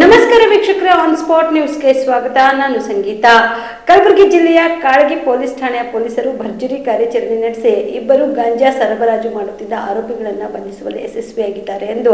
ನಮಸ್ಕಾರ ವೀಕ್ಷಕರೇ, on spot ನ್ಯೂಸ್ಗೆ ಸ್ವಾಗತ. ನಾನು ಸಂಗೀತ. ಕಲಬುರಗಿ ಜಿಲ್ಲೆಯ ಕಾಳಗಿ ಪೊಲೀಸ್ ಠಾಣೆಯ ಪೊಲೀಸರು ಭರ್ಜರಿ ಕಾರ್ಯಾಚರಣೆ ನಡೆಸಿ ಇಬ್ಬರು ಗಾಂಜಾ ಸರಬರಾಜು ಮಾಡುತ್ತಿದ್ದ ಆರೋಪಿಗಳನ್ನು ಬಂಧಿಸುವಲ್ಲಿ ಯಶಸ್ವಿಯಾಗಿದ್ದಾರೆ ಎಂದು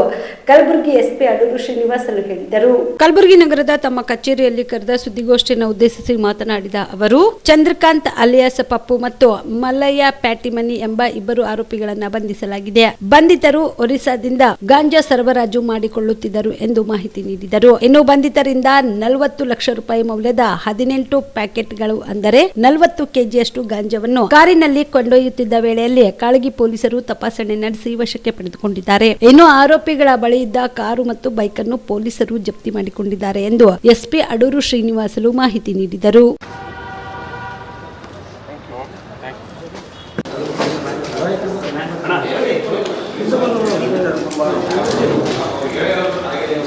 ಕಲಬುರಗಿ ಎಸ್ಪಿ ಅಡೂರು ಶ್ರೀನಿವಾಸ್ ಹೇಳಿದರು. ಕಲಬುರಗಿ ನಗರದ ತಮ್ಮ ಕಚೇರಿಯಲ್ಲಿ ಕರೆದ ಸುದ್ದಿಗೋಷ್ಠಿಯನ್ನು ಉದ್ದೇಶಿಸಿ ಮಾತನಾಡಿದ ಅವರು, ಚಂದ್ರಕಾಂತ್ ಅಲಿಯಾಸ್ ಪಪ್ಪು ಮತ್ತು ಮಲ್ಲಯ್ಯ ಪ್ಯಾಟಿಮನಿ ಎಂಬ ಇಬ್ಬರು ಆರೋಪಿಗಳನ್ನು ಬಂಧಿಸಲಾಗಿದೆ. ಬಂಧಿತರು ಒರಿಸ್ಸಾದಿಂದ ಗಾಂಜಾ ಸರಬರಾಜು ಮಾಡಿಕೊಳ್ಳುತ್ತಿದ್ದರು ಎಂದು ಮಾಹಿತಿ ನೀಡಿದರು. ಇನ್ನು ಬಂಧಿತರಿಂದ 40 ಲಕ್ಷ ರೂಪಾಯಿ ಮೌಲ್ಯದ 18 ಪ್ಯಾಕೆಟ್ಗಳು ಅಂದರೆ 40 ಕೆಜಿಯಷ್ಟು ಗಾಂಜಾವನ್ನು ಕಾರಿನಲ್ಲಿ ಕೊಂಡೊಯ್ಯುತ್ತಿದ್ದ ವೇಳೆಯಲ್ಲಿ ಕಾಳಗಿ ಪೊಲೀಸರು ತಪಾಸಣೆ ನಡೆಸಿ ವಶಕ್ಕೆ ಪಡೆದುಕೊಂಡಿದ್ದಾರೆ. ಇನ್ನು ಆರೋಪಿಗಳ ಬಳಿ ಇದ್ದ ಕಾರು ಮತ್ತು ಬೈಕ್ ಅನ್ನು ಪೊಲೀಸರು ಜಪ್ತಿ ಮಾಡಿಕೊಂಡಿದ್ದಾರೆ ಎಂದು ಎಸ್ಪಿ ಅಡೂರು ಶ್ರೀನಿವಾಸಲು ಮಾಹಿತಿ ನೀಡಿದರು.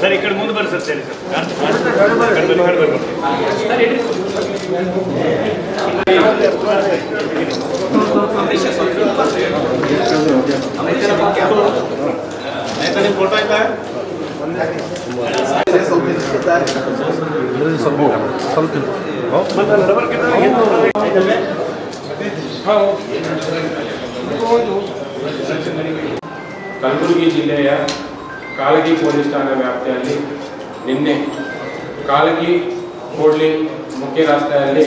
ಸರ್, ಈ ಕಡೆ ಮುಂದೆ ಬರ್ರಿ ಸರ್. ಸರಿ ಸರ್, ಫೋಟೋ ಆಯ್ತಾ? ಕಲಬುರಗಿ ಜಿಲ್ಲೆಯ ಕಾಳಗಿ ಪೊಲೀಸ್ ಠಾಣಾ ವ್ಯಾಪ್ತಿಯಲ್ಲಿ ನಿನ್ನೆ ಕಾಳಗಿ ಕೋಡ್ಲಿ ಮುಖ್ಯ ರಸ್ತೆಯಲ್ಲಿ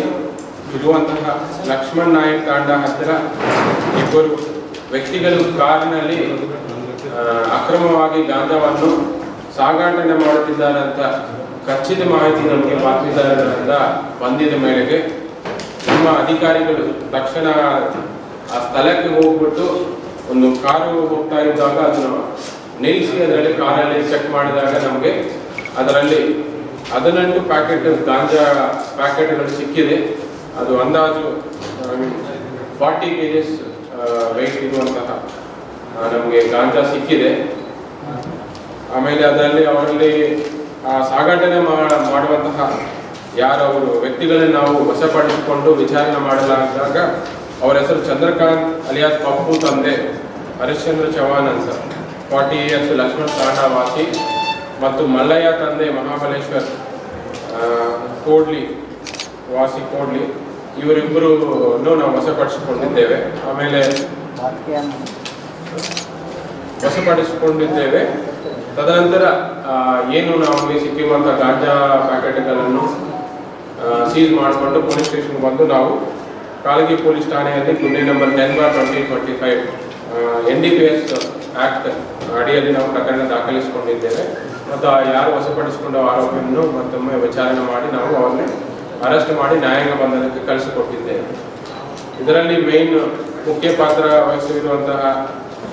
ಇರುವಂತಹ ಲಕ್ಷ್ಮಣ್ ನಾಯಕ್ ತಾಂಡ ಹತ್ತಿರ ಇಬ್ಬರು ವ್ಯಕ್ತಿಗಳು ಕಾರಿನಲ್ಲಿ ಅಕ್ರಮವಾಗಿ ಗಾಂಜಾವನ್ನು ಸಾಗಾಟನೆ ಮಾಡುತ್ತಿದ್ದಾರೆ ಅಂತ ಖಚಿತ ಮಾಹಿತಿ ನಮಗೆ ಬಾತ್ಮೀದಾರರಿಂದ ಬಂದಿದ ಮೇರೆಗೆ ನಮ್ಮ ಅಧಿಕಾರಿಗಳು ತಕ್ಷಣ ಆ ಸ್ಥಳಕ್ಕೆ ಹೋಗ್ಬಿಟ್ಟು ಒಂದು ಕಾರು ಹೋಗ್ತಾ ಇದ್ದಾಗ ಅದನ್ನು ನಿಲ್ಲಿಸಿ ಅದರಲ್ಲಿ ಕಾರಲ್ಲಿ ಚೆಕ್ ಮಾಡಿದಾಗ ನಮಗೆ ಅದರಲ್ಲಿ 18 ಪ್ಯಾಕೆಟ್ ಗಾಂಜಾ ಪ್ಯಾಕೆಟ್ಗಳು ಸಿಕ್ಕಿದೆ. ಅದು ಅಂದಾಜು 40 kgs ವೆಯ್ಟ್ ಇರುವಂತಹ ನಮಗೆ ಗಾಂಜಾ ಸಿಕ್ಕಿದೆ. ಆಮೇಲೆ ಅವರಲ್ಲಿ ಸಾಗಾಟನೆ ಮಾಡುವಂತಹ ಯಾರವರು ವ್ಯಕ್ತಿಗಳನ್ನು ನಾವು ವಶಪಡಿಸಿಕೊಂಡು ವಿಚಾರಣೆ ಮಾಡಲಾದಾಗ ಅವರ ಹೆಸರು ಚಂದ್ರಕಾಂತ್ ಅಲಿಯಾಸ್ ಪಪ್ಪು ತಂದೆ ಹರಿಶ್ಚಂದ್ರ ಚವಾನ್ ಅಂತ 40 years ಲಕ್ಷ್ಮಣ್ ತಾಂಡ ವಾಸಿ ಮತ್ತು ಮಲ್ಲಯ್ಯ ತಂದೆ ಮಹಾಬಲೇಶ್ವರ್ ಕೋಡ್ಲಿ ವಾಸಿ ಕೋಡ್ಲಿ, ಇವರಿಬ್ಬರು ನಾವು ವಶಪಡಿಸಿಕೊಂಡಿದ್ದೇವೆ. ತದನಂತರ ಏನು ನಮಗೆ ಸಿಕ್ಕಿರುವಂಥ ಗಾಂಜಾ ಪ್ಯಾಕೆಟ್ಗಳನ್ನು ಸೀಸ್ ಮಾಡಿಕೊಂಡು ಪೊಲೀಸ್ ಸ್ಟೇಷನ್ಗೆ ಬಂದು ನಾವು ಕಾಳಗಿ ಪೊಲೀಸ್ ಠಾಣೆಯಲ್ಲಿ ಗುನ್ನೆ ನಂಬರ್ 10/2025 NDPS ಆಕ್ಟ್ ಅಡಿಯಲ್ಲಿ ನಾವು ಪ್ರಕರಣ ದಾಖಲಿಸಿಕೊಂಡಿದ್ದೇವೆ ಮತ್ತು ಯಾರು ವಶಪಡಿಸಿಕೊಂಡ ಆರೋಪಿಯನ್ನು ಮತ್ತೊಮ್ಮೆ ವಿಚಾರಣೆ ಮಾಡಿ ನಾವು ಅವರನ್ನು ಅರೆಸ್ಟ್ ಮಾಡಿ ನ್ಯಾಯಾಂಗ ಬಂಧನಕ್ಕೆ ಕಳಿಸಿಕೊಟ್ಟಿದ್ದೇವೆ. ಇದರಲ್ಲಿ ಮೇನ್ ಮುಖ್ಯ ಪಾತ್ರ ವಹಿಸಿರುವಂತಹ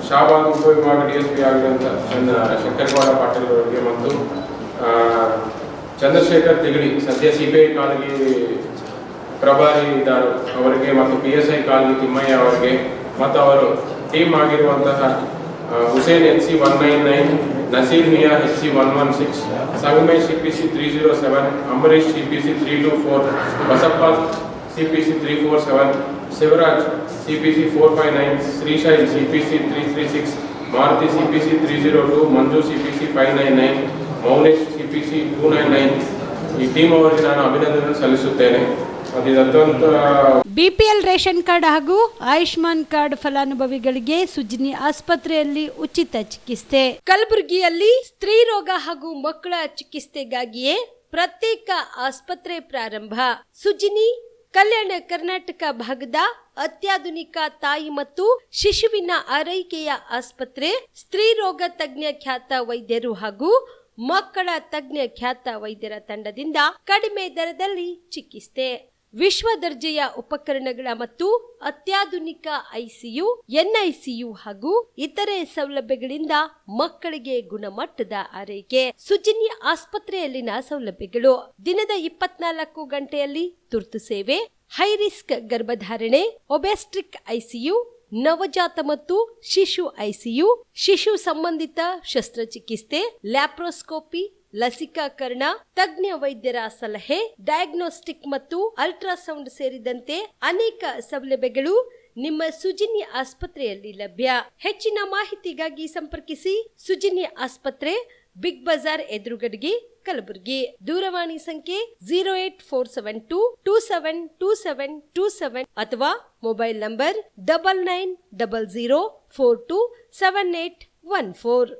ಶಾಬಾದ್ ಉಪವಿಭಾಗ DSP ಆಗಿರುವಂಥ ಶಂಕರಗೌಡ ಪಾಟೀಲ್ ಅವರಿಗೆ ಮತ್ತು ಚಂದ್ರಶೇಖರ್ ತಿಗಡಿ ಸದ್ಯ CBI ಕಾಳಗಿ ಪ್ರಭಾರಿ ಇದ್ದಾರೆ ಅವರಿಗೆ ಮತ್ತು PSI ಕಾಳಗಿ ತಿಮ್ಮಯ್ಯ ಅವರಿಗೆ ಮತ್ತು ಅವರು ಟೀಮ್ ಆಗಿರುವಂತಹ Hussain HC 199, Naseer Miya HC 116, Sangamesh CPC 307, Ambareesh CPC 324, Basappa CPC 347, Shivraj CPC 459, Shrishail CPC 336, Maruti CPC 302, ಮಂಜು CPC 599, ಮೌನೇಶ್ CPC 299. ಈ ಟೀಮ್ ಅವರಿಗೆ ನಾನು ಅಭಿನಂದನೆ ಸಲ್ಲಿಸುತ್ತೇನೆ. ಬಿಪಿಎಲ್ ರೇಷನ್ ಕಾರ್ಡ್ ಹಾಗೂ ಆಯುಷ್ಮಾನ್ ಕಾರ್ಡ್ ಫಲಾನುಭವಿಗಳಿಗೆ ಸುಜಿನಿ ಆಸ್ಪತ್ರೆಯಲ್ಲಿ ಉಚಿತ ಚಿಕಿತ್ಸೆ. ಕಲಬುರಗಿಯಲ್ಲಿ ಸ್ತ್ರೀ ರೋಗ ಹಾಗೂ ಮಕ್ಕಳ ಚಿಕಿತ್ಸೆಗಾಗಿಯೇ ಪ್ರತ್ಯೇಕ ಆಸ್ಪತ್ರೆ ಪ್ರಾರಂಭ. ಸುಜಿನಿ ಕಲ್ಯಾಣ ಕರ್ನಾಟಕ ಭಾಗದ ಅತ್ಯಾಧುನಿಕ ತಾಯಿ ಮತ್ತು ಶಿಶುವಿನ ಆರೈಕೆಯ ಆಸ್ಪತ್ರೆ. ಸ್ತ್ರೀ ರೋಗ ತಜ್ಞ ಖ್ಯಾತ ವೈದ್ಯರು ಹಾಗೂ ಮಕ್ಕಳ ತಜ್ಞ ಖ್ಯಾತ ವೈದ್ಯರ ತಂಡದಿಂದ ಕಡಿಮೆ ದರದಲ್ಲಿ ಚಿಕಿತ್ಸೆ, ವಿಶ್ವ ದರ್ಜೆಯ ಉಪಕರಣಗಳ ಮತ್ತು ಅತ್ಯಾಧುನಿಕ ICU, NICU ಹಾಗೂ ಇತರೆ ಸೌಲಭ್ಯಗಳಿಂದ ಮಕ್ಕಳಿಗೆ ಗುಣಮಟ್ಟದ ಆರೈಕೆ. ಸುಜಿನಿ ಆಸ್ಪತ್ರೆಯಲ್ಲಿನ ಸೌಲಭ್ಯಗಳು: ದಿನದ 24 ಗಂಟೆಯಲ್ಲಿ ತುರ್ತು ಸೇವೆ, ಹೈ ರಿಸ್ಕ್ ಗರ್ಭಧಾರಣೆ, ಒಬೆಸ್ಟ್ರಿಕ್ ICU, ನವಜಾತ ಮತ್ತು ಶಿಶು ICU, ಶಿಶು ಸಂಬಂಧಿತ ಶಸ್ತ್ರಚಿಕಿತ್ಸೆ, ಲ್ಯಾಪ್ರೋಸ್ಕೋಪಿ, ಲಸಿಕಾಕರಣ, ತಜ್ಞ ವೈದ್ಯರ ಸಲಹೆ, ಡಯಾಗ್ನೋಸ್ಟಿಕ್ ಮತ್ತು ಅಲ್ಟ್ರಾಸೌಂಡ್ ಸೇರಿದಂತೆ ಅನೇಕ ಸೌಲಭ್ಯಗಳು ನಿಮ್ಮ ಸುಜಿನಿ ಆಸ್ಪತ್ರೆಯಲ್ಲಿ ಲಭ್ಯ. ಹೆಚ್ಚಿನ ಮಾಹಿತಿಗಾಗಿ ಸಂಪರ್ಕಿಸಿ ಸುಜಿನಿ ಆಸ್ಪತ್ರೆ, ಬಿಗ್ ಬಜಾರ್ ಎದುರುಗಡೆಗೆ ಕಲಬುರಗಿ. ದೂರವಾಣಿ ಸಂಖ್ಯೆ 08472272727 ಅಥವಾ ಮೊಬೈಲ್ ನಂಬರ್ 9900427814.